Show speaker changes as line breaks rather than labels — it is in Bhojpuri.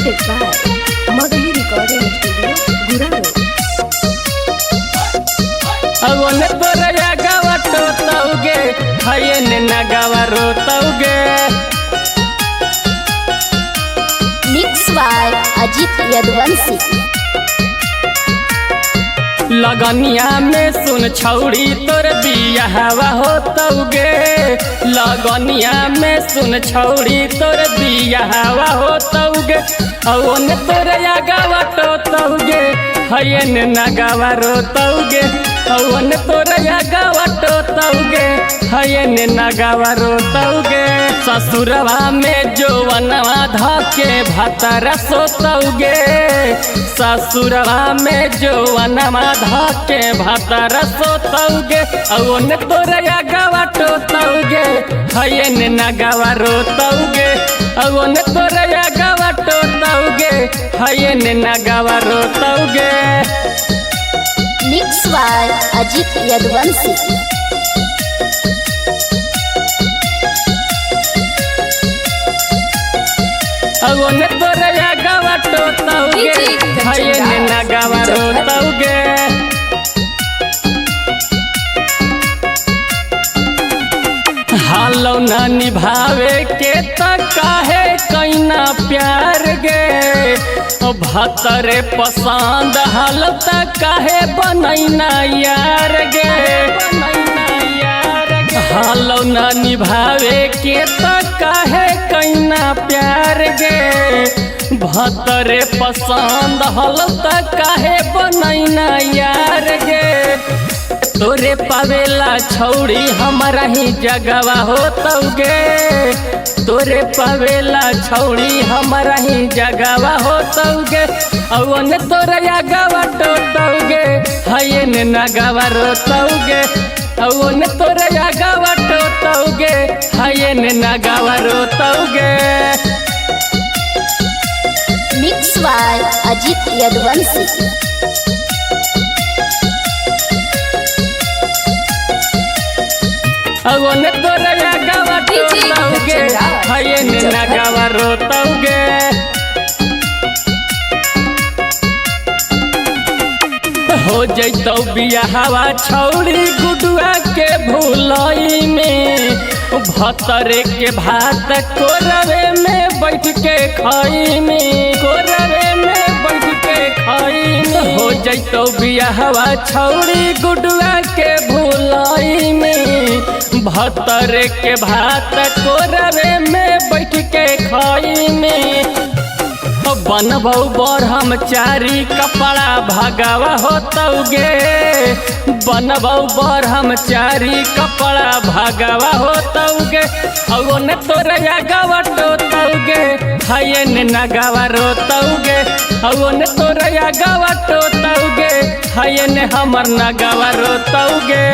presented by Magahi Recording Studio, Guraro.
ಅವನ ತೊರೆಯ ಗವಟೋ ತೌಗೆ ಹಯನ ನಗವರೋ ತೌಗೆ
Mixed by Ajit Yadvansi.
लगनिया में सुन छौड़ी तोर बिया हवा हो तौगे लगनिया में सुन छौड़ी तोर बिया हवा हो तौगे अवन तोरया गवटो तौगे हयन नगवरो तौगे अवन तोरया गवटो तौगे हयन नगवरो तौगे ससुरवा में जोवनवा धके भतरा सोतौगे ससुरवा में जोवनवा धके भतरा सोतौगे अवन तोरया गवटो तौगे हयन नगवरो तौगे अवन तोरया गवटो तौगे हयन नगवरो तौगे
Mixed by Ajit Yadvansi.
अवन तोरया गवटो तौगे हयन नगवरो तौगे हालो न निभावे के त काहे कैना प्यार गे भतरे पसंद हाल त काहे बनैना यार गे हालो न निभावे के त काहे कैना प्यार गे भतरे पसंद हाल त काहे बनैना यार गे तोरे पावेला छौड़ी हमारा ही जगवा हो तौगे तोरे पावेला छौड़ी हमारा ही जगवा हो तौगे अवन तोरया गवटो तौगे हयन नगवरो तौगे अवन तोरया गवटो तौगे हयन नगवरो तौगे
Mixed by Ajit Yadvansi.
अवन तोरया गवटो तौगे हयन नगवरो तौगे हो जैतौ बियाहवा छौड़ी गुडुआ के भूलई में भतरे के भात कोरवे में बैठ के खाई में कोरवे में बैठ के खाई में हो जैतौ बियाहवा छौड़ी गुडुआ के भूलई में भतरे के भात कोरवे में बैठ के खाई में बनबौ ब्रह्मचारी कपड़ा भगवा हो तौगे बनबौ ब्रह्मचारी कपड़ा भगवा हो तौगे अवन तोरया गवटो तौगे हयन नगवरो तौगे अवन तोरया गवटो तौगे हयन हमर नगवरो तौगे।